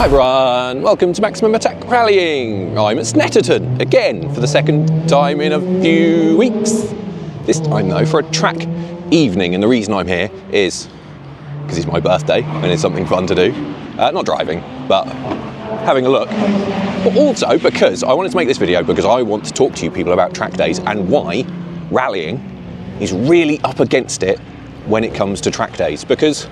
Hi everyone, welcome to Maximum Attack Rallying. I'm at Snetterton again for the second time in a few weeks. This time though for a track evening, and the reason I'm here is because it's my birthday and it's something fun to do. Not driving, but having a look. But also because I wanted to make this video because I want to talk to you people about track days and why rallying is really up against it when it comes to track days. Because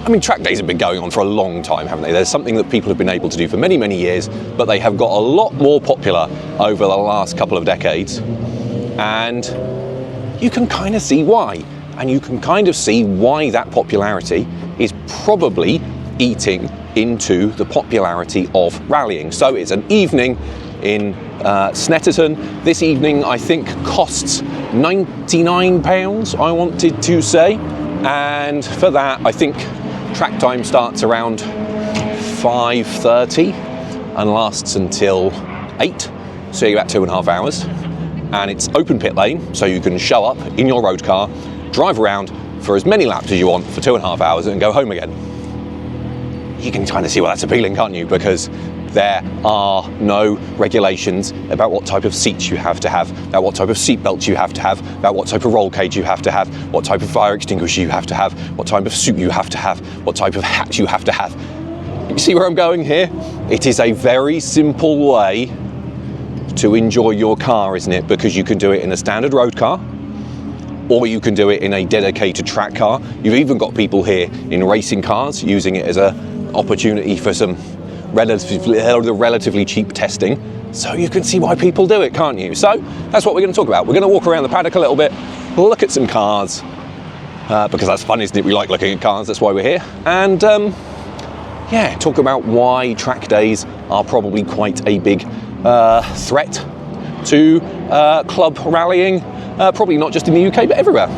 I mean, track days have been going on for a long time, haven't they? There's something that people have been able to do for many, many years, but they have got a lot more popular over the last couple of decades. And you can kind of see why. And you can kind of see why that popularity is probably eating into the popularity of rallying. So it's an evening in Snetterton. This evening, I think, costs £99, I wanted to say. And for that, I think track time starts around 5:30 and lasts until 8, so you're about 2.5 hours. And it's open pit lane, so you can show up in your road car, drive around for as many laps as you want for 2.5 hours and go home again. You can kind of see why that's appealing, can't you? Because there are no regulations about what type of seats you have to have, about what type of seat belts you have to have, about what type of roll cage you have to have, what type of fire extinguisher you have to have, what type of suit you have to have, what type of hat you have to have. You see where I'm going here? It is a very simple way to enjoy your car, isn't it? Because you can do it in a standard road car, or you can do it in a dedicated track car. You've even got people here in racing cars using it as an opportunity for some relatively cheap testing, so you can see why people do it, can't you? So that's what we're going to talk about. We're going to walk around the paddock a little bit, look at some cars, because that's fun, isn't it? We like looking at cars, that's why we're here. And yeah, talk about why track days are probably quite a big threat to club rallying, probably not just in the UK but everywhere.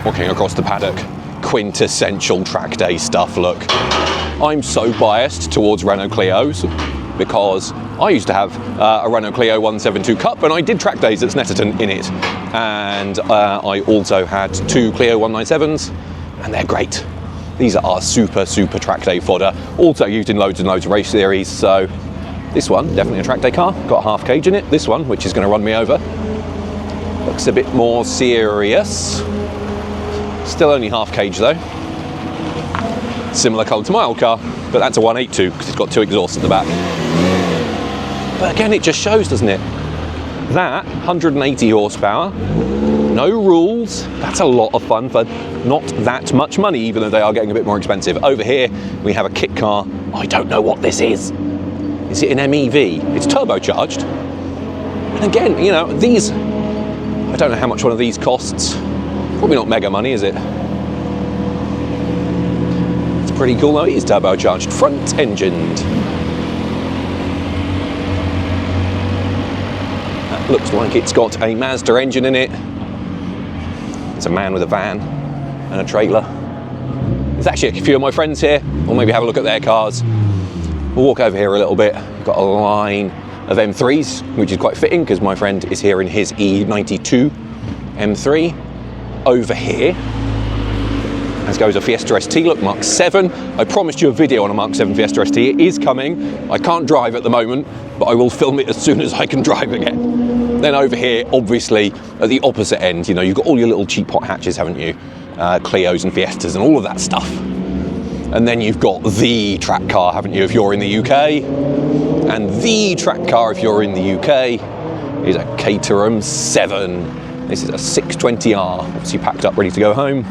Walking across the paddock, quintessential track day stuff. Look, I'm so biased towards Renault Clios because I used to have a Renault Clio 172 Cup and I did track days at Snetterton in it. And I also had 2 Clio 197s and they're great. These are super track day fodder, also used in loads and loads of race series. So this one, definitely a track day car, got a half cage in it. This one, which is going to run me over, looks a bit more serious. Still only half cage though. Similar colour to my old car, but that's a 182 because it's got 2 exhausts at the back. But again, it just shows, doesn't it? That 180 horsepower, no rules. That's a lot of fun for not that much money, even though they are getting a bit more expensive. Over here, we have a kit car. I don't know what this is. Is it an MEV? It's turbocharged. And again, you know, these, I don't know how much one of these costs. Probably not mega money, is it? It's pretty cool though, it is turbocharged, front engined. That looks like it's got a Mazda engine in it. It's a man with a van and a trailer. There's actually a few of my friends here, we'll maybe have a look at their cars. We'll walk over here a little bit. We've got a line of M3s, which is quite fitting because my friend is here in his E92 M3. Over here, as goes a Fiesta ST. Look, Mark 7. I promised you a video on a Mark 7 Fiesta ST. It is coming. I can't drive at the moment, but I will film it as soon as I can drive again. Then over here, obviously, at the opposite end, you know, you've got all your little cheap hot hatches, haven't you? Clios and Fiestas and all of that stuff. And then you've got the track car, haven't you, if you're in the UK? And the track car, if you're in the UK, is a Caterham 7. This is a 620R, obviously packed up, ready to go home.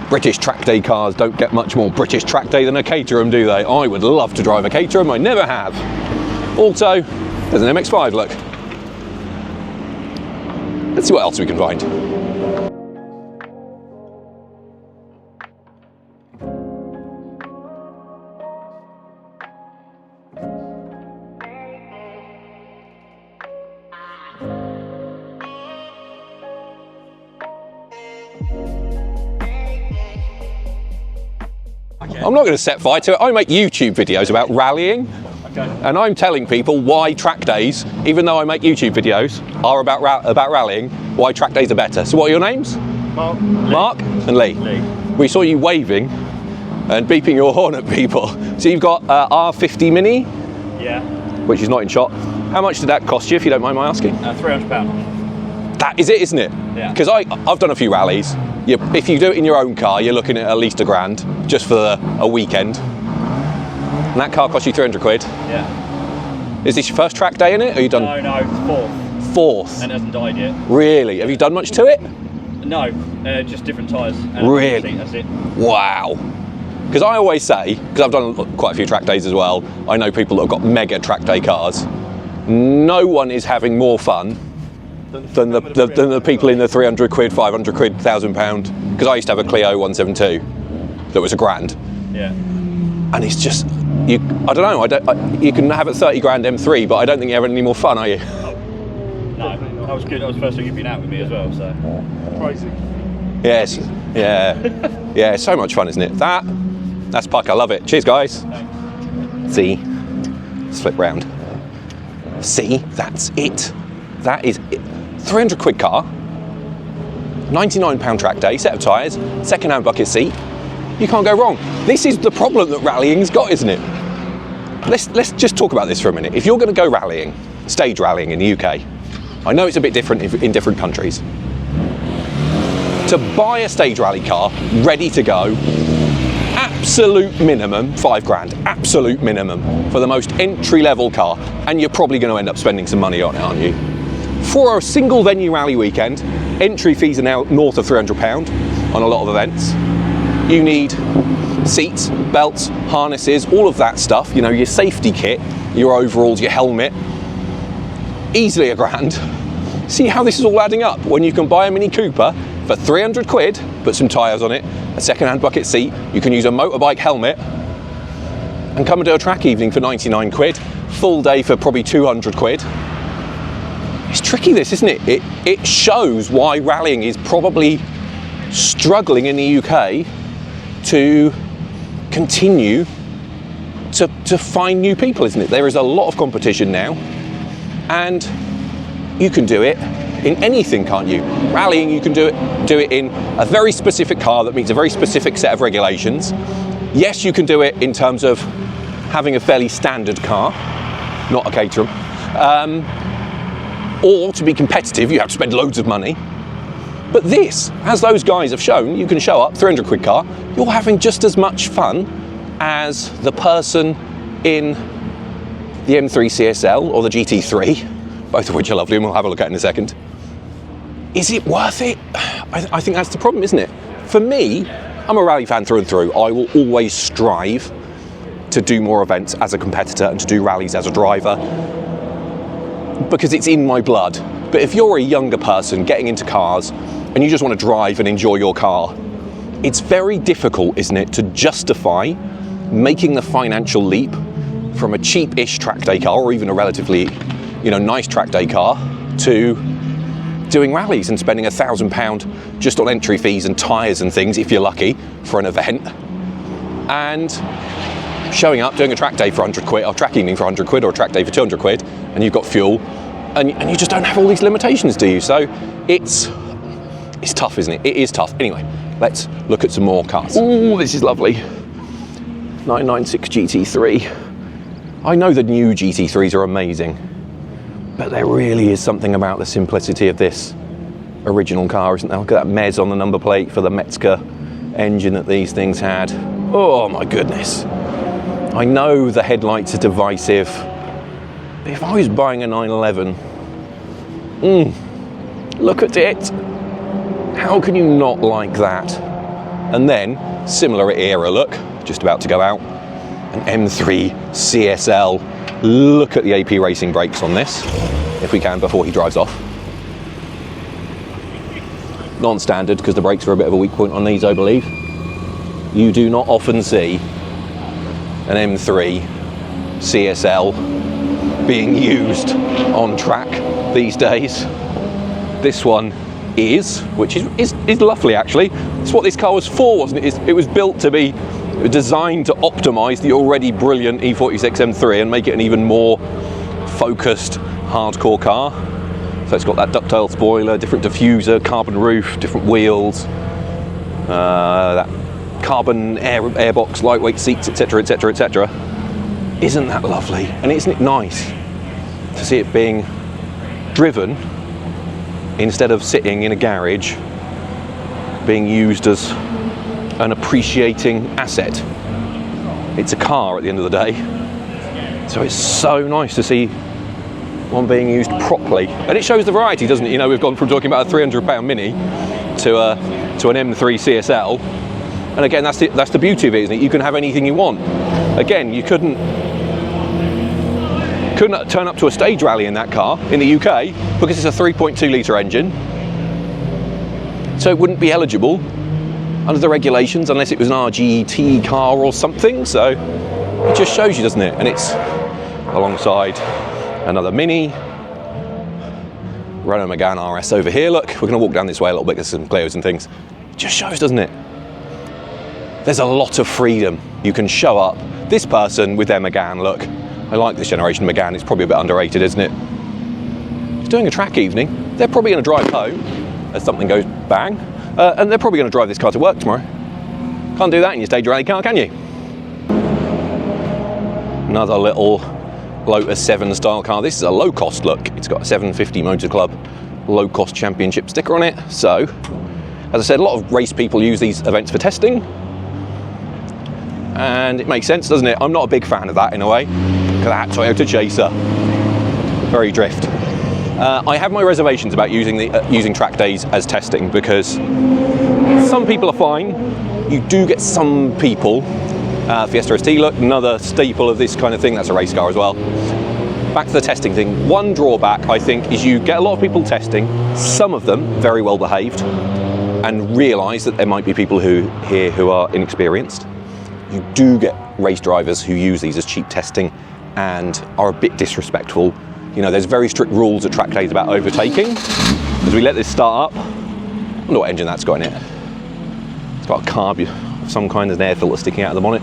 British track day cars don't get much more British track day than a Caterham, do they? I would love to drive a Caterham, I never have. Also, there's an MX-5, look. Let's see what else we can find. I'm not going to set fire to it. I make YouTube videos about rallying, and I'm telling people why track days, even though I make YouTube videos, are about rallying, why track days are better. So what are your names? Mark. Mark and Lee. We saw you waving and beeping your horn at people. So you've got R50 Mini? Yeah. Which is not in shot. How much did that cost you, if you don't mind my asking? £300. That is it, isn't it? Yeah. Because I've done a few rallies. If you do it in your own car, you're looking at least £1,000 just for a weekend. And that car cost you 300 quid. Yeah. Is this your first track day in it? Or you done? No, fourth. Fourth? And it hasn't died yet. Really? Have you done much to it? No, just different tyres. Really? That's it. Wow. Because I always say, because I've done quite a few track days as well, I know people that have got mega track day cars. No one is having more fun than the people in the 300 quid, 500 quid, £1,000. Because I used to have a Clio 172 that was £1,000. Yeah. And it's just, I don't know, you can have a 30 grand M3, but I don't think you're having any more fun, are you? No, that was good. That was the first time you've been out with me as well, so. Crazy. Yes, yeah. Yeah, so much fun, isn't it? That's Puck, I love it. Cheers, guys. Thanks. See, let's flip round. See, that's it. That is it. 300 quid car, £99 track day, set of tyres, second-hand bucket seat. You can't go wrong. This is the problem that rallying's got, isn't it? Let's just talk about this for a minute. If you're going to go rallying, stage rallying in the UK, I know it's a bit different in different countries. To buy a stage rally car, ready to go, absolute minimum, £5,000, absolute minimum for the most entry-level car, and you're probably going to end up spending some money on it, aren't you? For a single venue rally weekend, entry fees are now north of £300 on a lot of events. You need seats, belts, harnesses, all of that stuff, you know, your safety kit, your overalls, your helmet, easily £1,000. See how this is all adding up? When you can buy a Mini Cooper for 300 quid, put some tyres on it, a second-hand bucket seat, you can use a motorbike helmet, and come and do a track evening for 99 quid, full day for probably 200 quid. It's tricky this, isn't it? It shows why rallying is probably struggling in the UK to continue to find new people, isn't it? There is a lot of competition now, and you can do it in anything, can't you? Rallying, you can do it in a very specific car that meets a very specific set of regulations. Yes, you can do it in terms of having a fairly standard car, not a Caterham. Or to be competitive, you have to spend loads of money. But this, as those guys have shown, you can show up, 300 quid car, you're having just as much fun as the person in the M3 CSL or the GT3, both of which are lovely and we'll have a look at in a second. Is it worth it? I think that's the problem, isn't it? For me, I'm a rally fan through and through. I will always strive to do more events as a competitor and to do rallies as a driver, because it's in my blood. But if you're a younger person getting into cars and you just want to drive and enjoy your car, it's very difficult, isn't it, to justify making the financial leap from a cheap-ish track day car, or even a relatively, nice track day car, to doing rallies and spending £1,000 just on entry fees and tyres and things, if you're lucky, for an event, and showing up, doing a track day for 100 quid, or track evening for 100 quid, or a track day for 200 quid, and you've got fuel, and you just don't have all these limitations, do you? So it's tough, isn't it? It is tough. Anyway, let's look at some more cars. Ooh, this is lovely. 996 GT3. I know the new GT3s are amazing, but there really is something about the simplicity of this original car, isn't there? Look at that Mez on the number plate for the Metzger engine that these things had. Oh my goodness. I know the headlights are divisive. If I was buying a 911, look at it. How can you not like that? And then, similar era look, just about to go out, an M3 CSL. Look at the AP Racing brakes on this, if we can, before he drives off. Non-standard, because the brakes are a bit of a weak point on these, I believe. You do not often see an M3 CSL being used on track these days. This one is, which is lovely actually. It's what this car was for, wasn't it? It was built to be designed to optimise the already brilliant E46 M3 and make it an even more focused, hardcore car. So it's got that ductile spoiler, different diffuser, carbon roof, different wheels, that carbon airbox, lightweight seats, etc, etc, etc. Isn't that lovely? And isn't it nice to see it being driven instead of sitting in a garage, being used as an appreciating asset? It's a car at the end of the day, so it's so nice to see one being used properly, and it shows the variety, doesn't it? You know, we've gone from talking about a £300 Mini to an M3 CSL, and again, that's the beauty of it, isn't it? You can have anything you want. Again, you couldn't turn up to a stage rally in that car in the UK because it's a 3.2 litre engine, so it wouldn't be eligible under the regulations unless it was an RGT car or something. So it just shows you, doesn't it? And it's alongside another Mini, Renault Megane RS over here. Look, we're going to walk down this way a little bit, there's some Clios and things. It just shows, doesn't it? There's a lot of freedom. You can show up. This person with their Megane, look, I like this generation Megane, it's probably a bit underrated, isn't it? It's doing a track evening. They're probably going to drive home as something goes bang, and they're probably going to drive this car to work tomorrow. Can't do that in your stage rally car, can you? Another little Lotus 7 style car. This is a low cost look. It's got a 750 Motor Club low cost championship sticker on it. So, as I said, a lot of race people use these events for testing, and it makes sense, doesn't it? I'm not a big fan of that in a way. Look at that Toyota Chaser, very drift. I have my reservations about using track days as testing, because some people are fine. You do get some people. Fiesta ST, look, another staple of this kind of thing. That's a race car as well. Back to the testing thing. One drawback, I think, is you get a lot of people testing, some of them very well behaved, and realise that there might be people here who are inexperienced. You do get race drivers who use these as cheap testing and are a bit disrespectful. You know, there's very strict rules at track days about overtaking. As we let this start up, I wonder what engine that's got in it. It's got a carb of some kind, there's an air filter sticking out of the bonnet.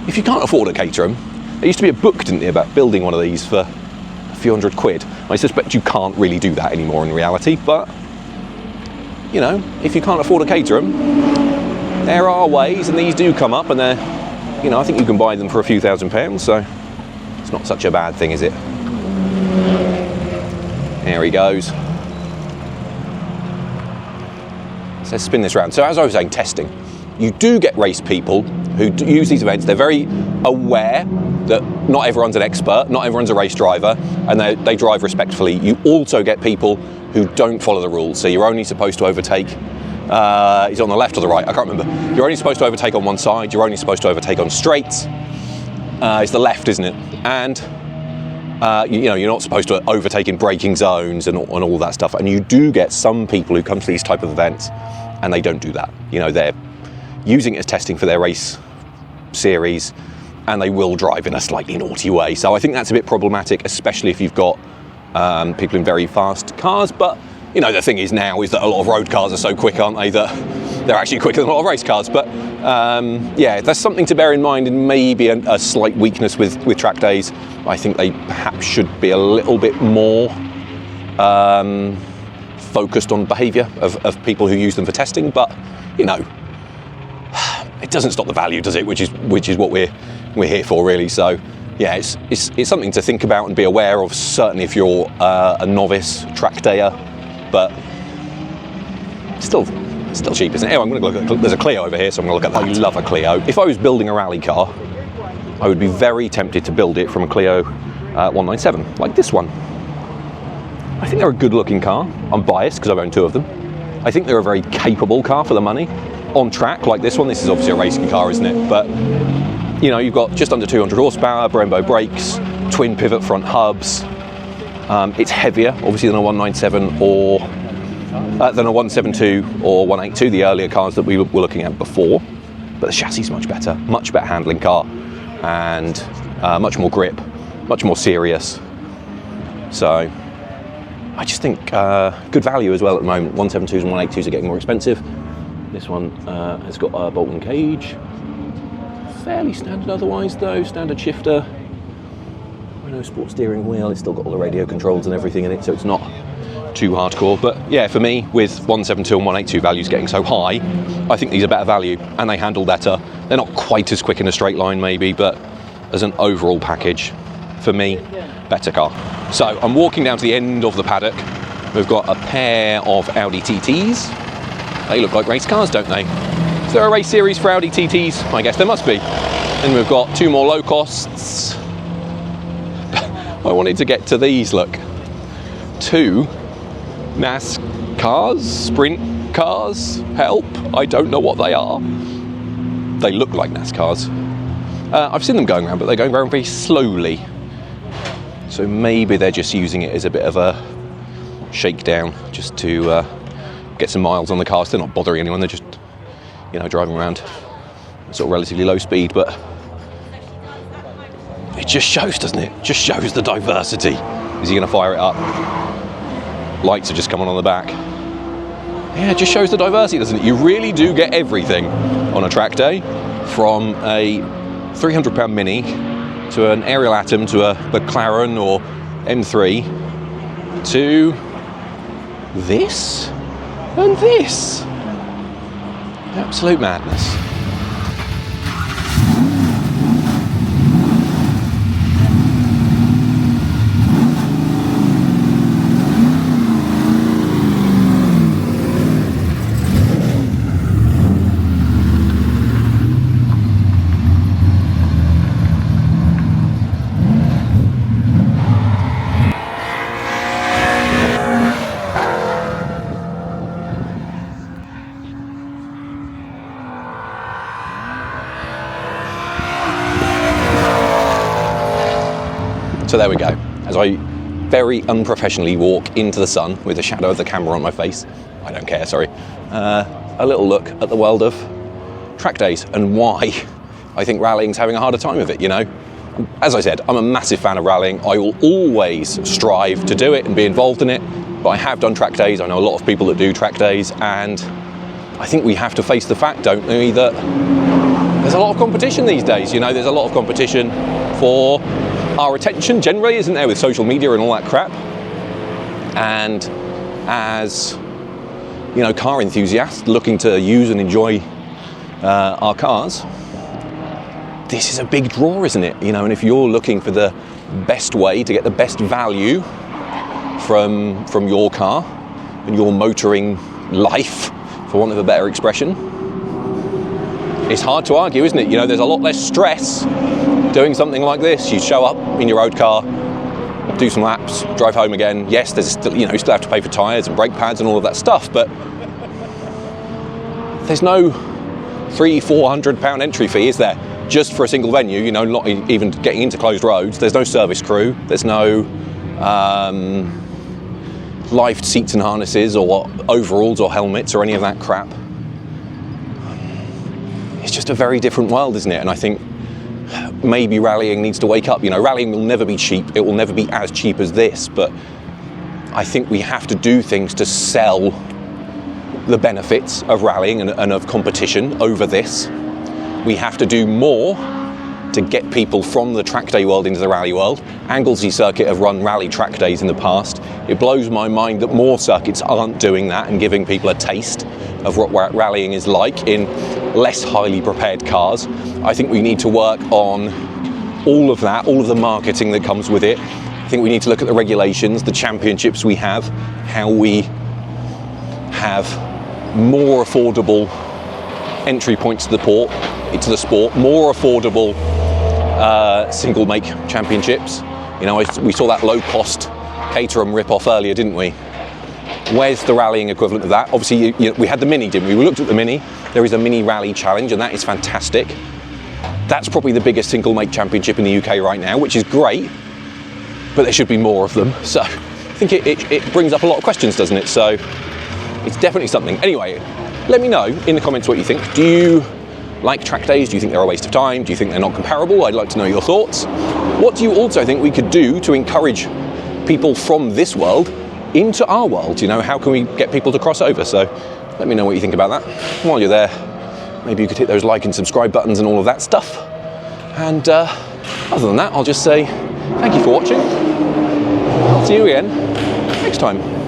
If you can't afford a Caterham, there used to be a book, didn't there, about building one of these for a few £100. I suspect you can't really do that anymore in reality, but, you know, if you can't afford a Caterham, there are ways, and these do come up, and they're, you know, I think you can buy them for a few £1,000s, so it's not such a bad thing, is it? There he goes. So let's spin this round. So as I was saying, testing. You do get race people who use these events. They're very aware that not everyone's an expert, not everyone's a race driver, and they drive respectfully. You also get people who don't follow the rules. So you're only supposed to overtake, is it on the left or the right? I can't remember. You're only supposed to overtake on one side. You're only supposed to overtake on straights. It's the left, isn't it? And you know, you're not supposed to overtake in braking zones and all that stuff. And you do get some people who come to these type of events and they don't do that. You know, they're using it as testing for their race series, and they will drive in a slightly naughty way. So I think that's a bit problematic, especially if you've got people in very fast cars. But, you know, the thing is now is that a lot of road cars are so quick, aren't they, that they're actually quicker than a lot of race cars. But yeah, there's something to bear in mind, and maybe a slight weakness with track days. I think they perhaps should be a little bit more focused on behaviour of people who use them for testing. But you know, it doesn't stop the value, does it? Which is what we're here for, really. So, yeah, it's something to think about and be aware of. Certainly, if you're a novice track dayer, but still cheap, isn't it? Oh, I'm going to look at. There's a Clio over here, so I'm going to look at that. I love a Clio. If I was building a rally car, I would be very tempted to build it from a Clio 197, like this one. I think they're a good-looking car. I'm biased because I've owned 2 of them. I think they're a very capable car for the money. On track, like this one, this is obviously a racing car, isn't it? But, you know, you've got just under 200 horsepower, Brembo brakes, twin pivot front hubs. It's heavier, obviously, than a 197 or than a 172 or 182, the earlier cars that we were looking at before. But the chassis is much better handling car, and much more grip, much more serious. So I just think good value as well at the moment. 172s and 182s are getting more expensive. This one has got a bolt and cage. Fairly standard otherwise though, standard shifter. Renault Sport steering wheel, it's still got all the radio controls and everything in it, so it's not too hardcore. But yeah, for me, with 172 and 182 values getting so high, I think these are better value and they handle better. They're not quite as quick in a straight line maybe, but as an overall package, for me, better car. So I'm walking down to the end of the paddock. We've got a pair of Audi TTs. They look like race cars, don't they? Is there a race series for Audi TTs? I guess there must be. And we've got 2 more low costs. I wanted to get to these, look. 2 NASCARs, sprint cars, help. I don't know what they are. They look like NASCARs. I've seen them going around, but they're going around very slowly. So maybe they're just using it as a bit of a shakedown, just to get some miles on the cars. They're not bothering anyone, they're just, you know, driving around at sort of relatively low speed, but it just shows, doesn't it? Just shows the diversity. Is he going to fire it up? Lights are just coming on the back. Yeah, it just shows the diversity, doesn't it? You really do get everything on a track day, from a £300 Mini to an Ariel Atom to a McLaren or M3 to this and this. Absolute madness. So there we go. As I very unprofessionally walk into the sun with the shadow of the camera on my face, I don't care, sorry, a little look at the world of track days and why I think rallying's having a harder time of it, you know. As I said, I'm a massive fan of rallying. I will always strive to do it and be involved in it, but I have done track days. I know a lot of people that do track days, and I think we have to face the fact, don't we, that there's a lot of competition these days, you know. There's a lot of competition for our attention generally, isn't there, with social media and all that crap. And as, you know, car enthusiasts looking to use and enjoy our cars, this is a big draw, isn't it? You know, and if you're looking for the best way to get the best value from your car and your motoring life, for want of a better expression, it's hard to argue, isn't it? You know, there's a lot less stress doing something like this. You show up in your road car, do some laps, drive home again. Yes, there's still, you know, you still have to pay for tyres and brake pads and all of that stuff, but there's no £300-400 entry fee, is there? Just for a single venue, you know, not even getting into closed roads. There's no service crew. There's no live seats and harnesses or overalls or helmets or any of that crap. It's just a very different world, isn't it? And I think maybe rallying needs to wake up. You know, rallying will never be cheap. It will never be as cheap as this, but I think we have to do things to sell the benefits of rallying and of competition over this. We have to do more to get people from the track day world into the rally world. Anglesey Circuit have run rally track days in the past. It blows my mind that more circuits aren't doing that and giving people a taste of what rallying is like in less highly prepared cars. I think we need to work on all of that, all of the marketing that comes with it. I think we need to look at the regulations, the championships we have, how we have more affordable entry points to the sport, more affordable single make championships. You know, we saw that low cost Caterham rip-off earlier, didn't we? Where's the rallying equivalent of that? Obviously, we had the Mini, didn't we? We looked at the Mini. There is a Mini Rally Challenge, and that is fantastic. That's probably the biggest single make championship in the UK right now, which is great, but there should be more of them. So I think it brings up a lot of questions, doesn't it? So it's definitely something. Anyway, let me know in the comments what you think. Do you like track days? Do you think they're a waste of time? Do you think they're not comparable? I'd like to know your thoughts. What do you also think we could do to encourage people from this world into our world? You know, how can we get people to cross over? So let me know what you think about that. While you're there, maybe you could hit those like and subscribe buttons and all of that stuff. And other than that, I'll just say thank you for watching. I'll see you again next time.